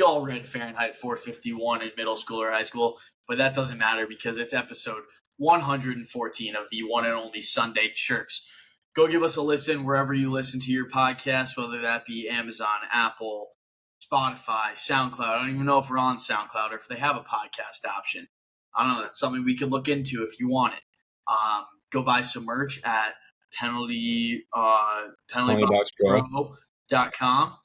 We all read Fahrenheit 451 in middle school or high school, but that doesn't matter because it's episode 114 of the one and only Sunday Chirps. Go give us a listen wherever you listen to your podcast, whether that be Amazon, Apple, Spotify, SoundCloud. I don't even know if we're on SoundCloud or if they have a podcast option. I don't know. That's something we could look into if you want it. Go buy some merch at penaltyboxpro.com.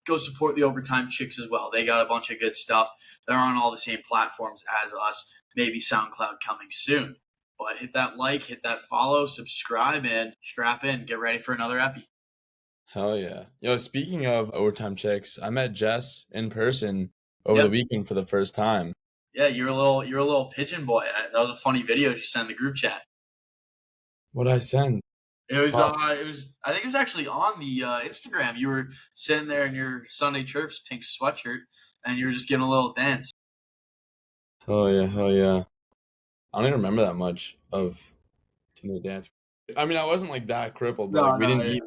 Go support the Overtime Chicks as well. They got a bunch of good stuff. They're on all the same platforms as us. Maybe SoundCloud coming soon. But hit that like, hit that follow, subscribe, and strap in. Get ready for another epi. Hell yeah. Yo, speaking of Overtime Chicks, I met Jess in person over the weekend for the first time. Yeah, you're a little pigeon boy. That was a funny video you sent in the group chat. What'd I send? It was I think it was actually on the Instagram. You were sitting there in your Sunday Chirps pink sweatshirt, and you were just giving a little dance. Hell yeah. I don't even remember that much of the dance. I mean, I wasn't like that crippled, but we didn't eat.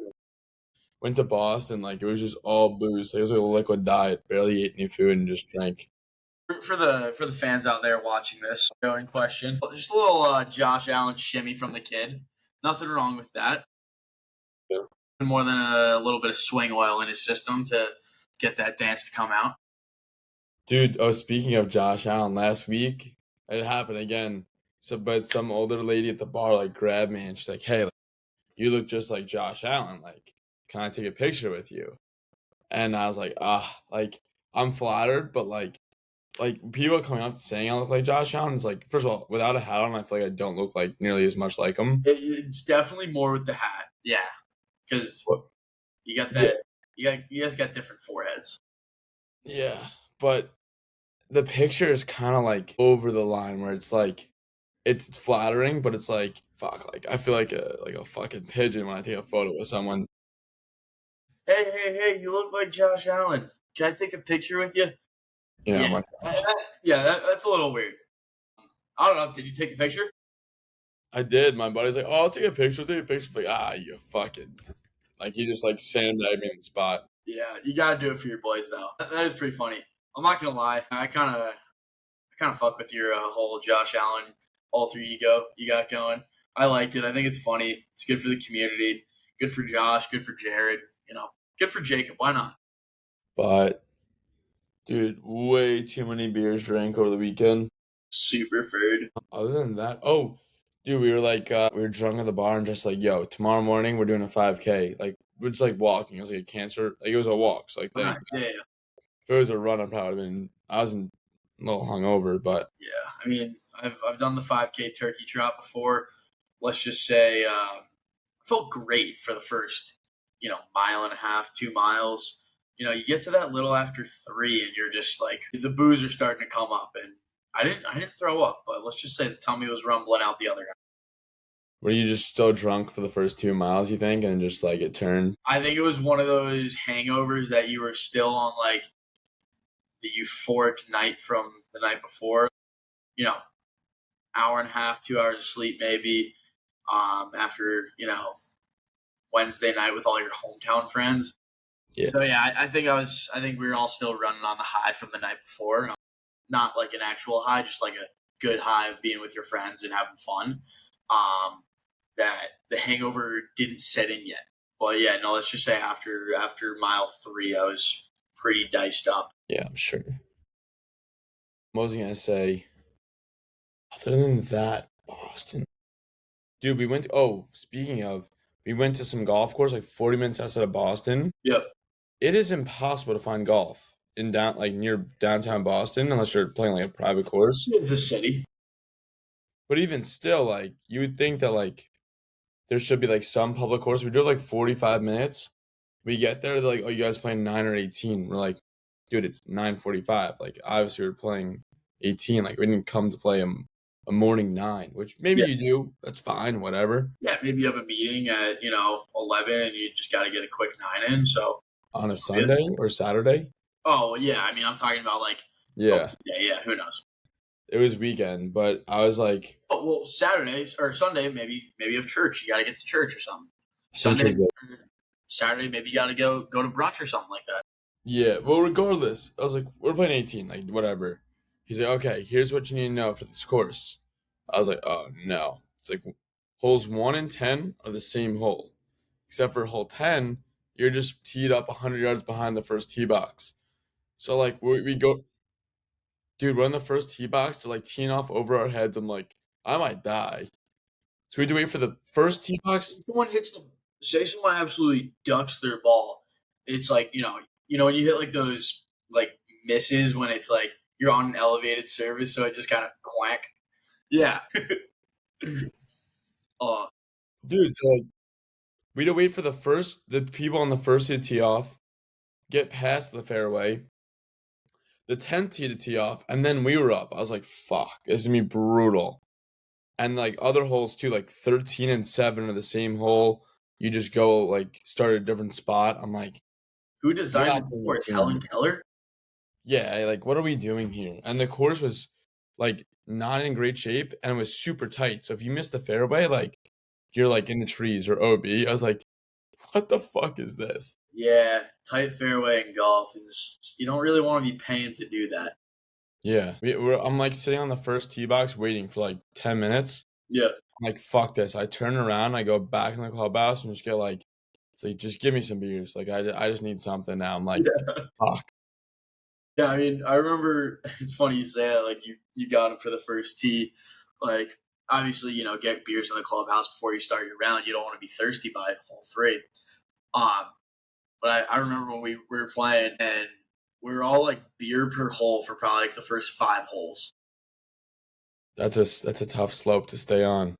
Went to Boston, like it was just all booze. Like, it was like a liquid diet. Barely ate any food and just drank. For the fans out there watching this, going question, just a little Josh Allen shimmy from the kid. Nothing wrong with that. Yeah. More than a little bit of swing oil in his system to get that dance to come out. Dude, speaking of Josh Allen, last week it happened again. But some older lady at the bar like grabbed me and she's like, "Hey, you look just like Josh Allen. Like, can I take a picture with you?" And I was like, I'm flattered, but like people coming up saying I look like Josh Allen is like, first of all, without a hat on, I feel like I don't look like nearly as much like him. It's definitely more with the hat, yeah, because you got that. Yeah. You guys got different foreheads. Yeah, but the picture is kind of like over the line where it's like it's flattering, but it's like fuck. Like I feel like a fucking pigeon when I take a photo with someone. Hey! You look like Josh Allen. Can I take a picture with you? Yeah, that's a little weird. I don't know. Did you take a picture? I did. My buddy's like, "Oh, I'll take a picture." Like, you fucking like he just like sandbagged me in the spot. Yeah, you gotta do it for your boys though. That is pretty funny. I'm not gonna lie. I kind of fuck with your whole Josh Allen alter ego you got going. I like it. I think it's funny. It's good for the community. Good for Josh. Good for Jared. Good for Jacob. Why not? But, dude, way too many beers drank over the weekend. Super food. Other than that, dude, we were like, we were drunk at the bar and just like, yo, tomorrow morning we're doing a 5K. Like, we're just like walking. It was like a cancer. Like, it was a walk. So, like, Yeah. If it was a run, I was a little hungover, but. Yeah, I mean, I've done the 5K turkey trot before. Let's just say I felt great for the first, mile and a half, 2 miles. You get to that little after 3 and you're just like, the booze are starting to come up. And I didn't throw up, but let's just say the tummy was rumbling out the other end. Were you just still drunk for the first 2 miles, you think, and just like it turned? I think it was one of those hangovers that you were still on like the euphoric night from the night before. Hour and a half, 2 hours of sleep maybe. After Wednesday night with all your hometown friends. Yeah. So yeah, I think we were all still running on the high from the night before. Not like an actual high, just like a good high of being with your friends and having fun. That the hangover didn't set in yet. But yeah, no, let's just say after mile 3, I was pretty diced up. Yeah, I'm sure. What was I gonna say? Other than that, Boston. Dude, we went to some golf course like 40 minutes outside of Boston. Yep. It is impossible to find golf in near downtown Boston unless you're playing like a private course. It's a city. But even still, like you would think that like there should be like some public course. We drove like 45 minutes. We get there, they're like, "Oh, you guys playing 9 or 18?" We're like, "Dude, it's 9:45." Like obviously we're playing 18. Like we didn't come to play a morning 9, which maybe you do. That's fine, whatever. Yeah, maybe you have a meeting at 11 and you just got to get a quick 9 in. So on a Sunday or Saturday? Oh yeah, I mean I'm talking about like yeah. Who knows? It was weekend, but I was like, oh well, Saturday or Sunday maybe you have church. You got to get to church or something. Saturday maybe you got to go to brunch or something like that. Yeah, well, regardless, I was like, we're playing 18, like, whatever. He's like, okay, here's what you need to know for this course. I was like, oh, no. It's like, holes 1 and 10 are the same hole. Except for hole 10, you're just teed up 100 yards behind the first tee box. So, like, we go, dude, we're in the first tee box. They're, like, teeing off over our heads. I'm like, I might die. So we had to wait for the first tee box. Someone hits the say someone absolutely ducks their ball. It's like when you hit like those like misses when it's like you're on an elevated surface, so it just kind of quack. Yeah. Oh, Dude, so, like, we had to wait for the people on the first tee to tee off, get past the fairway, the 10th tee to tee off, and then we were up. I was like, fuck, this is gonna be brutal. And like other holes too, like 13 and 7 are the same hole. You just go like start at a different spot. I'm like, who get designed out the there course? soon. Helen Keller. Yeah, like what are we doing here? And the course was like not in great shape and it was super tight. So if you miss the fairway, like you're like in the trees or OB. I was like, what the fuck is this? Yeah, tight fairway in golf is you don't really want to be paying to do that. Yeah, I'm like sitting on the first tee box waiting for like 10 minutes. Yeah. I'm like, fuck this. I turn around, I go back in the clubhouse and just get like, it's like, just give me some beers. Like, I just need something now. I'm like, Yeah. fuck. Yeah, I mean, I remember it's funny you say that, like you got him for the first tee. Like obviously, get beers in the clubhouse before you start your round. You don't want to be thirsty by hole three. Um, but I remember when we were playing and we were all like beer per hole for probably like the first 5 holes. That's a tough slope to stay on.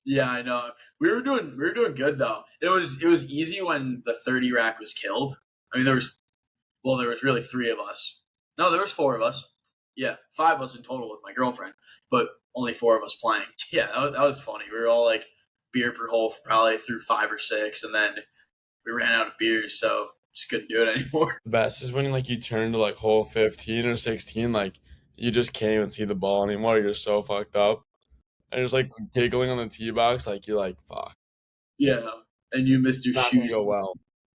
Yeah, I know. We were doing good though. It was easy when the 30 rack was killed. I mean there was really 3 of us. No, there was 4 of us. Yeah, 5 of us in total with my girlfriend, but only 4 of us playing. Yeah, that was funny. We were all like beer per hole for probably through 5 or 6, and then we ran out of beers, so just couldn't do it anymore. The best is when like you turn to like hole 15 or 16, like you just can't even see the ball anymore. You're so fucked up. And you're just like giggling on the tee box, like you're like, fuck. Yeah, and you missed your Not gonna shoes. go well.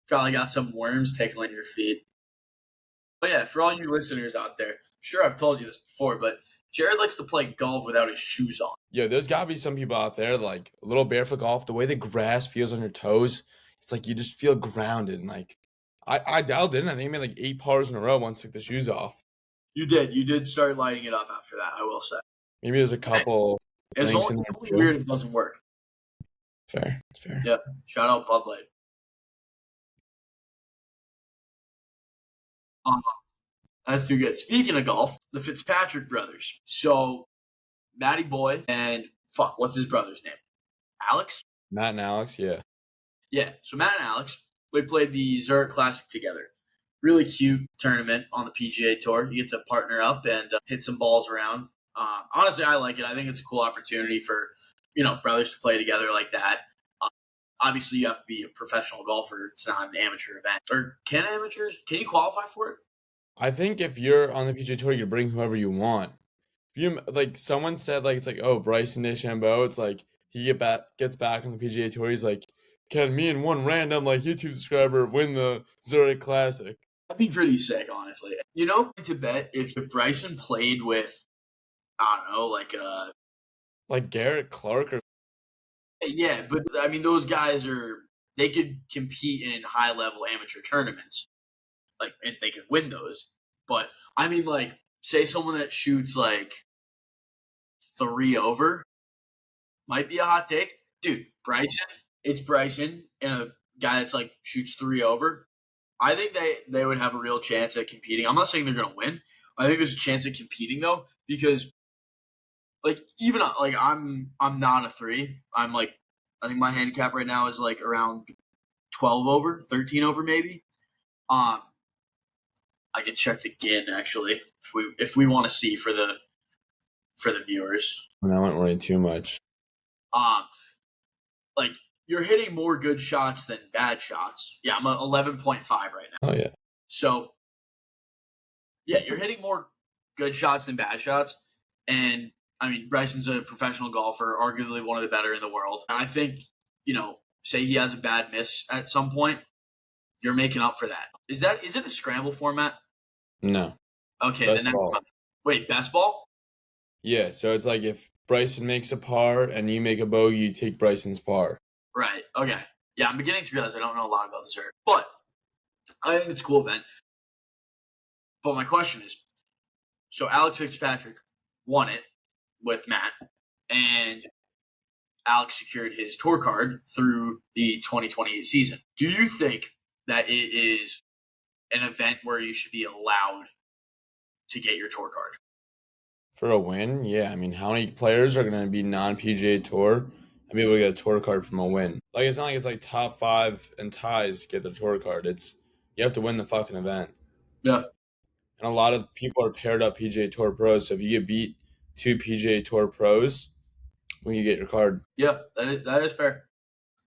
Probably got some worms tickling your feet. But yeah, for all you listeners out there, sure I've told you this before, but Jared likes to play golf without his shoes on. Yeah, there's gotta be some people out there like a little barefoot golf. The way the grass feels on your toes, it's like you just feel grounded. And like I dialed in. I think I made like 8 pars in a row once I took the shoes off. You did start lighting it up after that, I will say. Maybe there's a couple It's drinks only, in it's there only too. weird if it doesn't work. Fair, it's fair. Yeah, shout out Bud Light. Um, that's too good. Speaking of golf, the Fitzpatrick brothers. So Matty Boy and fuck, what's his brother's name? Alex? Matt and Alex, yeah. Yeah. So Matt and Alex, we played the Zurich Classic together. Really cute tournament on the PGA Tour. You get to partner up and hit some balls around. Honestly, I like it. I think it's a cool opportunity for brothers to play together like that. Uh, Obviously, you have to be a professional golfer. It's not an amateur event. Or can amateurs? Can you qualify for it? I think if you're on the PGA Tour, you bring whoever you want. If you like, someone said like it's like, oh, Bryson DeChambeau. It's like gets back on the PGA Tour. He's like, can me and one random like YouTube subscriber win the Zurich Classic? That'd be pretty sick, honestly. To bet if Bryson played with, I don't know, Like Garrett Clark or yeah, but I mean, those guys they could compete in high level amateur tournaments, like, and they could win those. But I mean, like, say someone that shoots like 3 over might be a hot take, dude. Bryson, it's Bryson and a guy that's like shoots 3 over. I think they would have a real chance at competing. I'm not saying they're going to win. I think there's a chance at competing though, because like even like I'm not a 3. I'm like I think my handicap right now is like around 12 over, 13 over maybe. Um, I can check again actually if we want to see for the viewers. I wouldn't worry too much. Um, like you're hitting more good shots than bad shots. Yeah, I'm at 11.5 right now. Oh yeah. So yeah, you're hitting more good shots than bad shots, and I mean Bryson's a professional golfer, arguably one of the better in the world. I think say he has a bad miss at some point, You're making up for that. Is it a scramble format? No. Okay, Best the next ball. one. Wait, best ball? Yeah, so it's like if Bryson makes a par and you make a bogey, you take Bryson's par. Right. Okay. Yeah, I'm beginning to realize I don't know a lot about this area, but I think it's a cool event. But my question is, so Alex Fitzpatrick won it with Matt, and Alex secured his tour card through the 2028 season. Do you think that it is an event where you should be allowed to get your tour card? For a win, yeah. I mean, how many players are going to be non-PGA Tour and be able to get a tour card from a win? Like, it's not like it's like top 5 and ties get the tour card. It's you have to win the fucking event. Yeah. And a lot of people are paired up PGA Tour pros. So if you get beat 2 PGA Tour pros, when you get your card. Yeah, that is fair.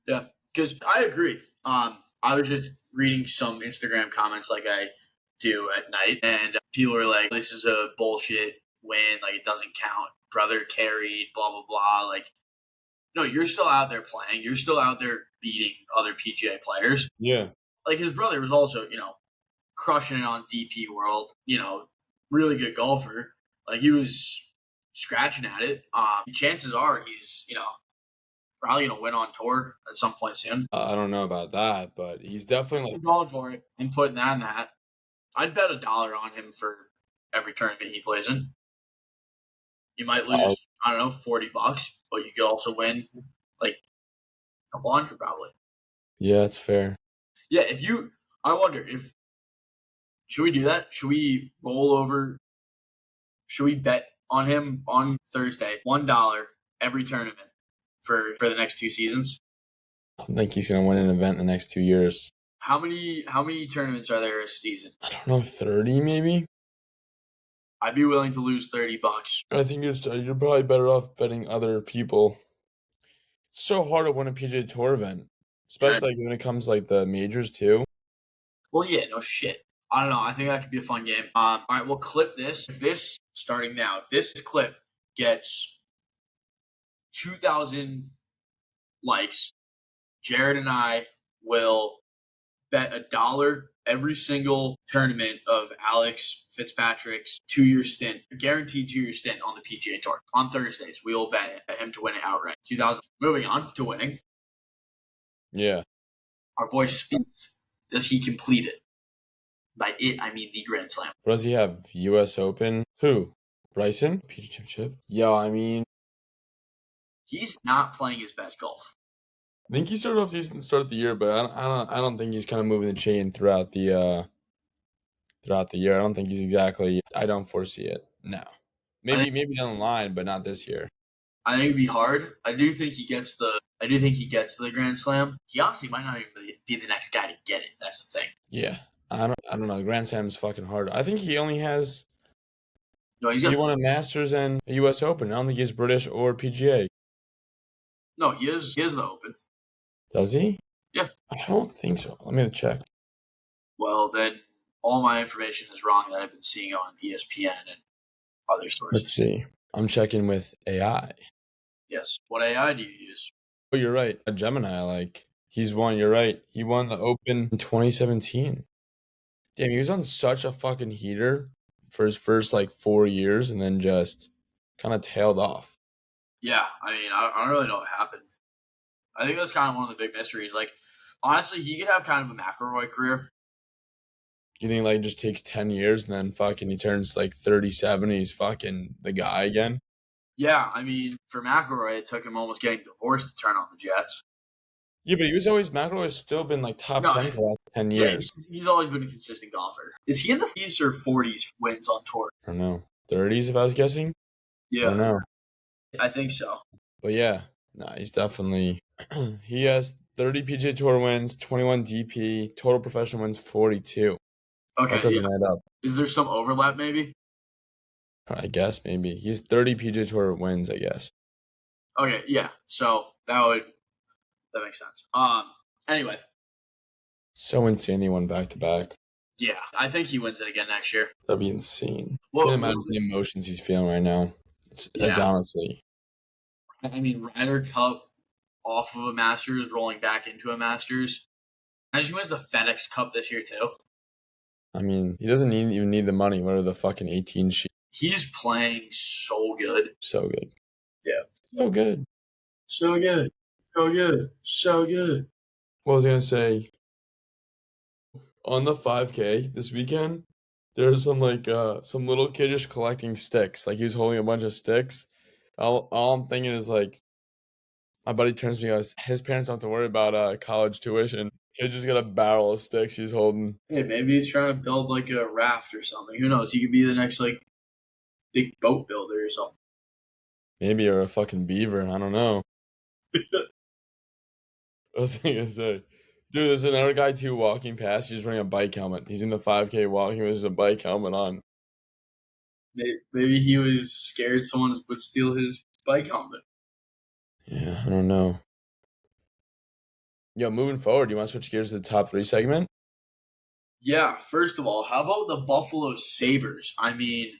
Yeah, because I agree. I was just reading some Instagram comments like I do at night, and people were like, "This is a bullshit win. Like it doesn't count. Brother carried. Blah blah blah." Like, no, you're still out there playing. You're still out there beating other PGA players. Yeah. Like his brother was also, crushing it on DP World. Really good golfer. Like he was scratching at it. Chances are he's, probably gonna win on tour at some point soon. I don't know about that, but he's definitely I'm going for it. I'm putting that in that. I'd bet $1 on him for every tournament he plays in. You might lose, I don't know, $40, but you could also win like a couple hundred probably. Yeah, that's fair. Yeah, I wonder if should we do that? Should we roll over? Should we bet on him on Thursday $1 every tournament for the next 2 seasons? I don't think he's gonna win an event in the next 2 years. How many tournaments are there a season? I don't know, 30 maybe. I'd be willing to lose $30. I think you're probably better off betting other people. It's so hard to win a PGA Tour event, especially when it comes like the majors too. Well, yeah, no shit. I don't know. I think that could be a fun game. All right, we'll clip this. If this clip gets 2,000 likes, Jared and I will bet $1 every single tournament of Alex Fitzpatrick's 2-year stint, guaranteed 2-year stint on the PGA Tour. On Thursdays, we will bet him to win it outright. 2,000. Moving on to winning. Yeah. Our boy Spieth, does he complete it? By it, I mean the Grand Slam. What does he have? U.S. Open? Who? Bryson? PGA Championship? Yeah, I mean, he's not playing his best golf. I think he started off decent to start the year, but I don't think he's kind of moving the chain throughout the year. I don't think he's exactly. I don't foresee it. No, maybe down the line, but not this year. I think it'd be hard. I do think he gets the Grand Slam. He honestly might not even be the next guy to get it. That's the thing. Yeah, I don't know. The Grand Slam is fucking hard. I think he only has. No, he won a Masters and a U.S. Open. I don't think he has British or PGA. No, he is the Open. Does he? Yeah. I don't think so. Let me check. Well, then all my information is wrong that I've been seeing on ESPN and other sources. Let's see. I'm checking with AI. Yes. What AI do you use? Oh, you're right. A Gemini, he's won. You're right. He won the Open in 2017. Damn, he was on such a fucking heater for his first 4 years, and then just kind of tailed off. Yeah, I mean, I don't really know what happened. I think that's kind of one of the big mysteries. Honestly, he could have kind of a McIlroy career. You think it just takes 10 years and then fucking he turns 37 and he's fucking the guy again? Yeah, I mean, for McIlroy, it took him almost getting divorced to turn on the Jets. Yeah, but McIlroy has still been top 10 for the last 10 years. Yeah, he's always been a consistent golfer. Is he in the 30s or 40s wins on tour? I don't know. 30s if I was guessing? Yeah. I don't know. I think so. But yeah, he's definitely he has 30 PGA Tour wins, 21 DP, total professional wins 42. Okay, that doesn't add up. Is there some overlap maybe? I guess maybe. He's 30 PGA Tour wins, I guess. Okay, yeah. So that makes sense. Anyway. So insane he won back to back. Yeah, I think he wins it again next year. That'd be insane. Well, can't imagine the emotions he's feeling right now. It's honestly. I mean, Ryder Cup off of a Masters, rolling back into a Masters. Imagine he wins the FedEx Cup this year too. I mean, he doesn't even need the money. What are the fucking 18 sheets? He's playing so good. So good. Yeah. So good. So good. So good. So good. What was I gonna say? On the 5K this weekend, there's some some little kid just collecting sticks. Like he was holding a bunch of sticks. All I'm thinking is like, my buddy turns to me and goes, his parents don't have to worry about college tuition. Kid just got a barrel of sticks he's holding. Hey, maybe he's trying to build like a raft or something. Who knows? He could be the next like big boat builder or something. Maybe you're a fucking beaver. I don't know. What was I gonna say? Dude, there's another guy too walking past. He's wearing a bike helmet. He's in the 5K walking with a bike helmet on. Maybe he was scared someone would steal his bike helmet. Yeah, I don't know. Yo, moving forward, you want to switch gears to the top 3 segment? Yeah, first of all, how about the Buffalo Sabres? I mean,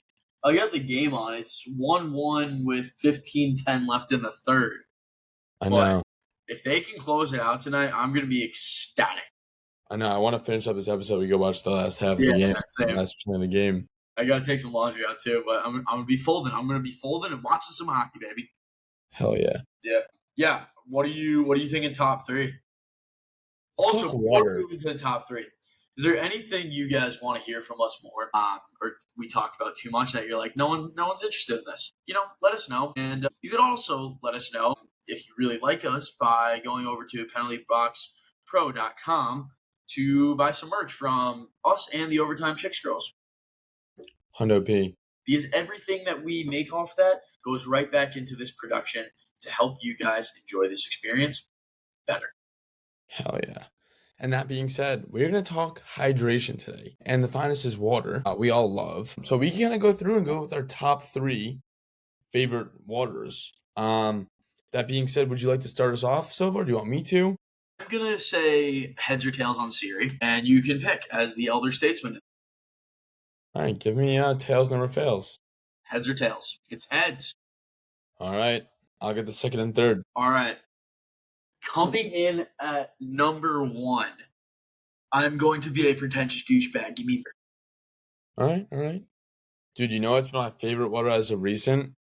I got the game on. It's 1-1 with 15-10 left in the third. I But know. if they can close it out tonight, I'm going to be ecstatic. I know. I want to finish up this episode. We go watch the last half of Yeah, the game. same. Last play of the game. I got to take some laundry out too, but I'm going to be folding. I'm going to be folding and watching some hockey, baby. Hell yeah. Yeah. What are you thinking top 3? Also, Fuck before water. we move into the top 3, is there anything you guys want to hear from us more, or we talked about too much that you're like, no one's interested in this? Let us know, and you could also let us know if you really like us by going over to penaltyboxpro.com to buy some merch from us and the Overtime Chicks Girls. Hundo P. Because everything that we make off that goes right back into this production to help you guys enjoy this experience better. Hell yeah. And that being said, we're going to talk hydration today. And the finest is water. We all love. So we're going to go through and go with our top 3 favorite waters. That being said, would you like to start us off, Silva, or do you want me to? I'm going to say heads or tails on Siri, and you can pick as the elder statesman. All right, give me tails never fails. Heads or tails? It's heads. All right, I'll get the second and third. All right. Coming in at number 1, I'm going to be a pretentious douchebag. Give me. All right. Dude, you know what's been my favorite water as of recent?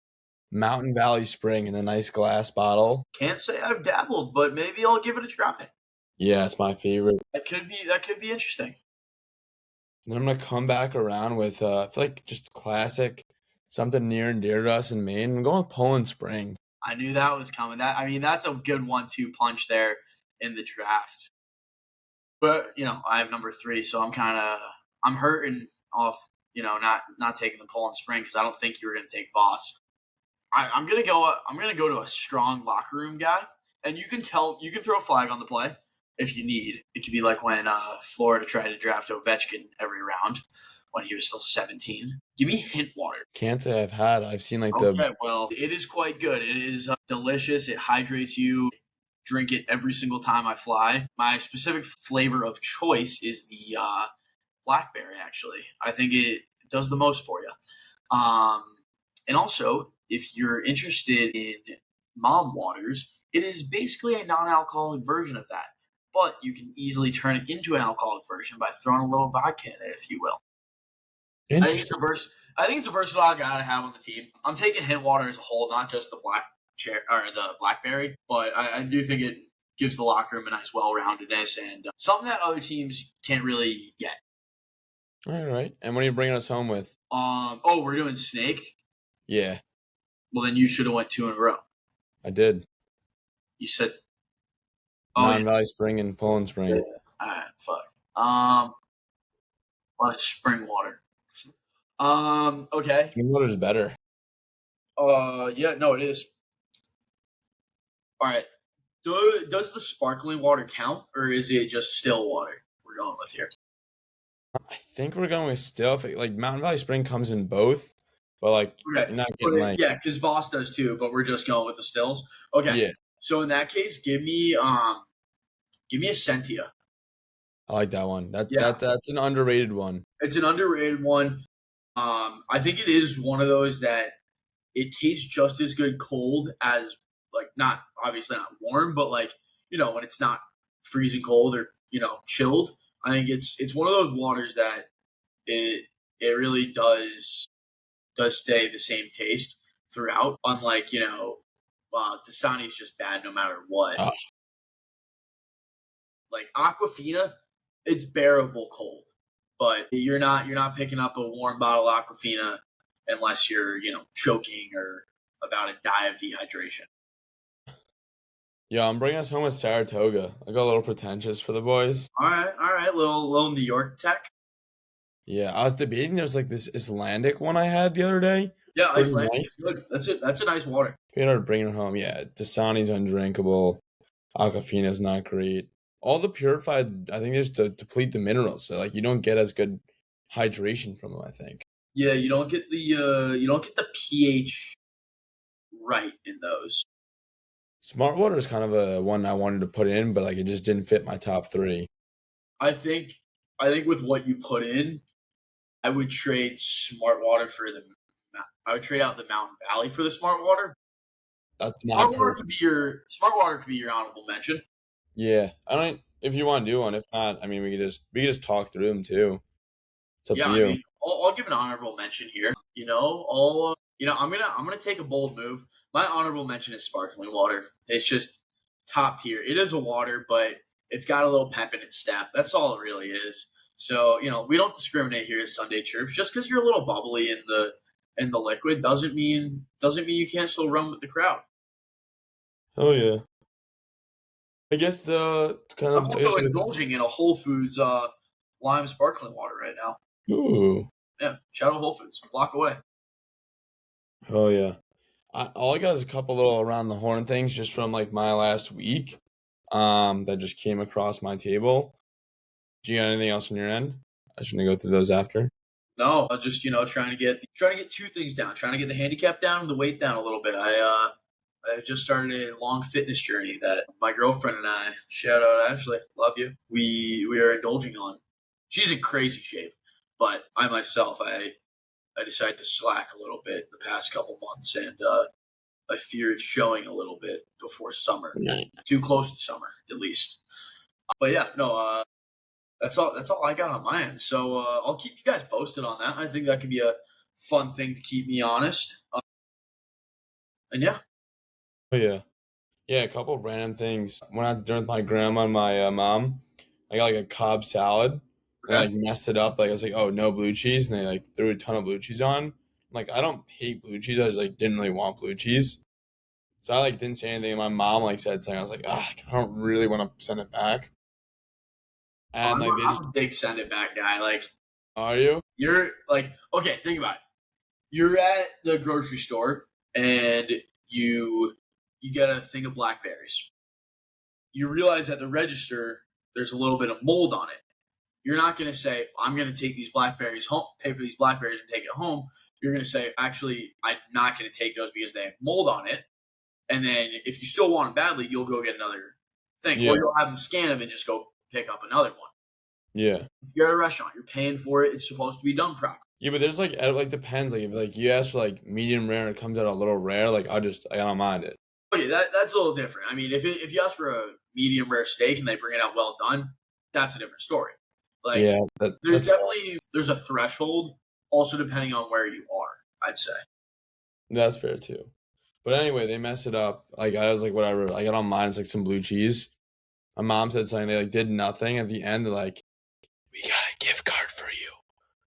Mountain Valley Spring in a nice glass bottle. Can't say I've dabbled, but maybe I'll give it a try. Yeah, it's my favorite. That could be interesting. And then I'm gonna come back around with I feel like just classic, something near and dear to us in Maine. I'm going with Poland Spring. I knew that was coming. That's a good 1-2 punch there in the draft. But I have number 3, so I'm hurting off. Not taking the Poland Spring because I don't think you were going to take Voss. I'm gonna go to a strong locker room guy, and you can throw a flag on the play if you need. It could be like when Florida tried to draft Ovechkin every round when he was still 17. Give me hint water. Can't say I've seen like Okay, well, it is quite good. It is delicious. It hydrates you. Drink it every single time I fly. My specific flavor of choice is the blackberry. Actually, I think it does the most for you. And also, if you're interested in mom waters, it is basically a non-alcoholic version of that. But you can easily turn it into an alcoholic version by throwing a little vodka in it, if you will. I think it's a versatile guy to have on the team. I'm taking hint water as a whole, not just the the blackberry, but I do think it gives the locker room a nice well-roundedness and something that other teams can't really get. All right. And what are you bringing us home with? We're doing snake. Yeah. Well, then you should have went 2 in a row. I did. You said Mountain Valley Spring and Poland Spring. Yeah. All right, fuck. Well, spring water. Okay. Spring water is better. Yeah, no, it is. All right. Does the sparkling water count, or is it just still water we're going with here? I think we're going with still. Like Mountain Valley Spring comes in both, but like okay. you're not getting yeah, because Voss does too, but we're just going with the stills. Okay. Yeah. So in that case, give me a Sentia. I like that one. That's an underrated one. It's an underrated one. I think it is one of those that it tastes just as good cold as, like, not obviously not warm, but like when it's not freezing cold or chilled. I think it's one of those waters that it really does stay the same taste throughout. Unlike Dasani's just bad no matter what. Oh, Like Aquafina, it's bearable cold, but you're not picking up a warm bottle of Aquafina unless you're choking or about to die of dehydration. yeah, I'm bringing us home with Saratoga. I got a little pretentious for the boys. All right, little New York tech. Yeah, I was debating. There's like this Icelandic one I had the other day. Yeah, Pretty Icelandic nice. is good. That's it. That's a nice water. Figured I'd bring it home. Yeah, Dasani's undrinkable. Aquafina's not great. All the purified, I think, just to deplete the minerals, so like you don't get as good hydration from them. I think. Yeah, you don't get the pH right in those. Smart water is kind of a one I wanted to put in, but like it just didn't fit my top three. I think I think with what you put in, I would trade Smart Water for the. I would trade out the Mountain Valley for the Smart Water. That's not perfect. Smart Water could be your honorable mention. Yeah, I don't. If you want to do one, if not, I mean, we could just talk through them too. It's up Yeah, to I you. mean, I'll give an honorable mention here. I'm gonna take a bold move. My honorable mention is sparkling water. It's just top tier. It is a water, but it's got a little pep in its step. That's all it really is. So we don't discriminate here at Sunday Chirps. Just because you're a little bubbly in the liquid doesn't mean you can't still run with the crowd. Oh yeah. I guess kind I'm of. I guess also indulging in a Whole Foods lime sparkling water right now. ooh. Yeah, shout out Whole Foods, a block away. Oh yeah. All I got is a couple little around the horn things just from like my last week. That just came across my table. Do you got anything else on your end? I shouldn't go through those after. No, I'm just trying to get two things down, trying to get the handicap down and the weight down a little bit. I just started a long fitness journey that my girlfriend and I, shout out Ashley, love you. We are indulging on. She's in crazy shape, but I myself, I decided to slack a little bit the past couple months, and I fear it's showing a little bit before summer, too close to summer at least. But yeah, no, that's all. That's all I got on my end. So I'll keep you guys posted on that. I think that could be a fun thing to keep me honest. And yeah, Oh yeah. Yeah, a couple of random things. Went out to dinner with my grandma and my mom. I got like a Cobb salad. They okay. like messed it up. Like I was like, oh no blue cheese, and they like threw a ton of blue cheese on. I'm like, I don't hate blue cheese. I just like didn't really want blue cheese. So I like didn't say anything. And my mom like said something. I was like, I don't really want to send it back. And I'm like they just, a big send it back guy. Like are you? you're like, okay, think about it. You're at the grocery store and you get a thing of blackberries. You realize at the register there's a little bit of mold on it. You're not going to say, I'm going to take these blackberries home, pay for these blackberries and take it home. You're going to say, actually, I'm not going to take those because they have mold on it. And then if you still want them badly, you'll go get another thing. Yeah. Or you'll have them scan them and just go pick up another one. Yeah. You're at a restaurant. You're paying for it. It's supposed to be done properly. Yeah, but there's like it like depends. Like if like you ask for like medium rare and it comes out a little rare, like I don't mind it. Okay, that's a little different. I mean, if you ask for a medium rare steak and they bring it out well done, that's a different story. Like Yeah, there's a threshold, also depending on where you are, I'd say. that's fair too. But anyway, they mess it up. Like I was like, whatever. I got on mine. It's like some blue cheese. My mom said something. They like did nothing at the end. They're like, "We got a gift card for you."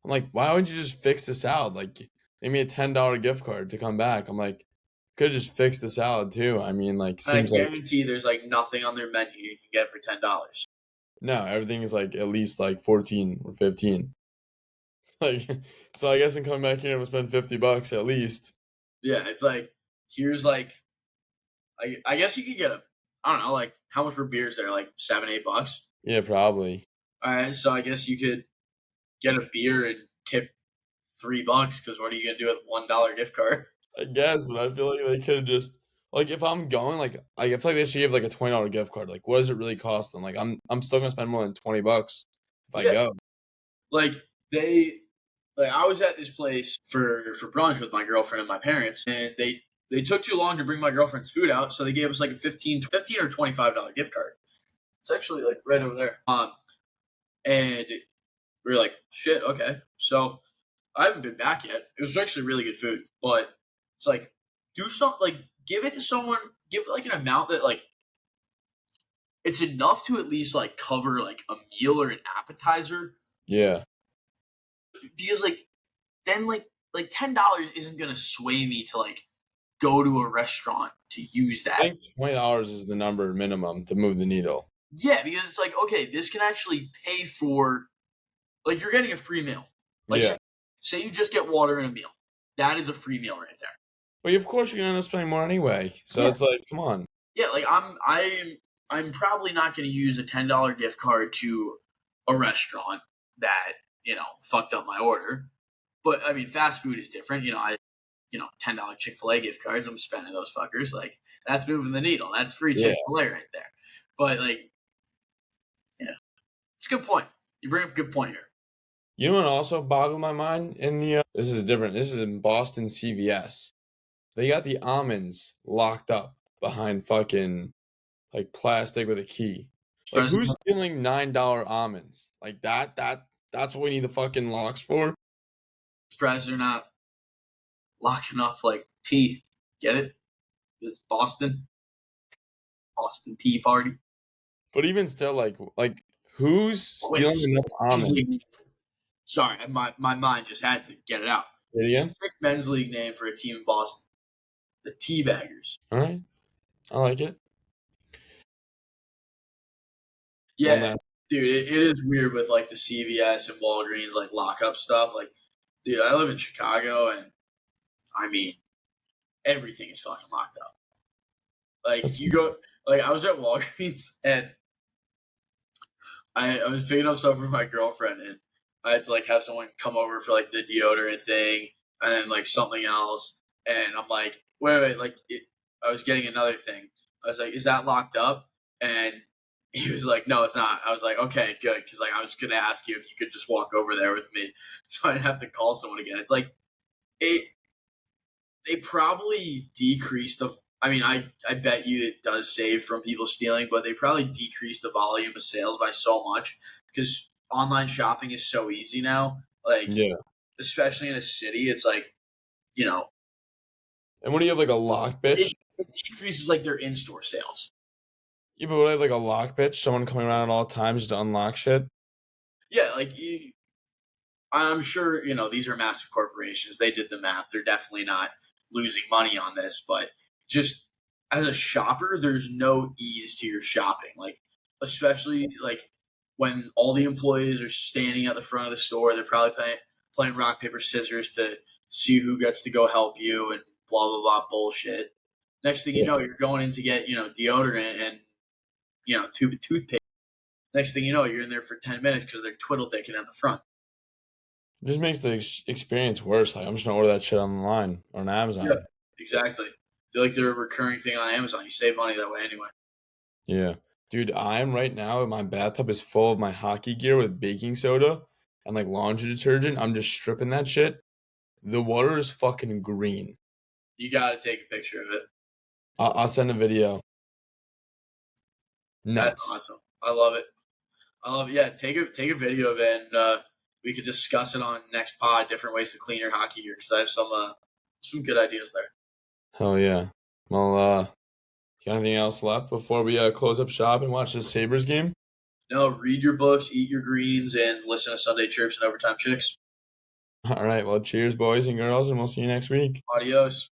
I'm like, "Why wouldn't you just fix the salad? Like, give me a $10 gift card to come back." I'm like, could have just fixed the salad too. I mean, like, And I seems like guarantee there's like nothing on their menu you can get for $10. no, everything is like at least like 14 or 15. It's like, so I guess I'm coming back here and spend $50 at least. Yeah, it's like here's like I guess you could get I don't know, like how much were beers there? Like $7, $8? Yeah, probably. Alright, so I guess you could get a beer and tip $3 because what are you gonna do with $1 gift card? I guess, but I feel like they could just like if I'm going I feel like they should give like a $20 gift card. Like, what does it really cost them? Like, I'm still gonna spend more than $20 if I Yeah. go. Like I was at this place for brunch with my girlfriend and my parents, and they took too long to bring my girlfriend's food out, so they gave us like a 15 or $25 gift card. It's actually like right over there. And we were like, shit, okay. So I haven't been back yet. It was actually really good food, but it's like, do something, like, give it to someone, give like an amount that like it's enough to at least like cover like a meal or an appetizer. Yeah. Because like then like $10 isn't gonna sway me to like go to a restaurant to use that. I think $20 is the number minimum to move the needle. Yeah, because it's like, okay, this can actually pay for, like, you're getting a free meal. Like, Yeah. say you just get water and a meal. That is a free meal right there. But of course you're gonna end up spending more anyway. So Yeah. it's like, come on. Yeah, like I'm probably not going to use a $10 gift card to a restaurant that, fucked up my order. But I mean, fast food is different. $10 Chick-fil-A gift cards. I'm spending those fuckers. Like, that's moving the needle. That's free Yeah. Chick-fil-A right there. But like, yeah, it's a good point. You bring up a good point here. You know what also boggled my mind in the this is in Boston CVS. They got the almonds locked up behind fucking like plastic with a key. Like, who's stealing $9 almonds? Like that's what we need the fucking locks for? Surprised they're not locking up like tea. Get it? It's Boston Tea Party. But even still, like who's stealing enough almonds? Sorry, my mind just had to get it out. Strict men's league name for a team in Boston. The Teabaggers. All right. I like it. Yeah, dude, it is weird with like the CVS and Walgreens like lockup stuff. Like, dude, I live in Chicago, and I mean, everything is fucking locked up. Like, you go, like, I was at Walgreens and I was picking up stuff for my girlfriend, and I had to like have someone come over for like the deodorant thing and then like something else, and I'm like, wait, like I was getting another thing. I was like, is that locked up? And he was like, no, it's not. I was like, okay, good, because like I was gonna ask you if you could just walk over there with me, so I didn't have to call someone again. It's like they probably decreased the. I mean, I bet you it does save from people stealing, but they probably decreased the volume of sales by so much because online shopping is so easy now. Like, especially in a city, it's like, And when you have like a lock bitch, it decreases like their in-store sales. Yeah, but when I have like a lock bitch, someone coming around at all times to unlock shit. Yeah, like I'm sure these are massive corporations. They did the math. They're definitely not losing money on this, but just as a shopper, there's no ease to your shopping. Like, especially like when all the employees are standing at the front of the store, they're probably playing rock paper scissors to see who gets to go help you and blah blah blah bullshit. Next thing you know, you're going in to get deodorant and tube of toothpaste. Next thing you know, you're in there for 10 minutes because they're twiddle dicking at the front. It just makes the experience worse. Like, I'm just gonna order that shit online or on Amazon. Yeah, exactly. I feel like they're a recurring thing on Amazon. You save money that way anyway. Yeah. Dude, I'm right now, my bathtub is full of my hockey gear with baking soda and like laundry detergent. I'm just stripping that shit. The water is fucking green. You gotta take a picture of it. I'll send a video. Nuts. That's awesome. I love it. Yeah, take a video of it, and we could discuss it on next pod. Different ways to clean your hockey gear because I have some good ideas there. Hell yeah. Well, got anything else left before we close up shop and watch the Sabres game? No, read your books, eat your greens, and listen to Sunday Chirps and Overtime Chicks. All right. Well, cheers, boys and girls, and we'll see you next week. Adios.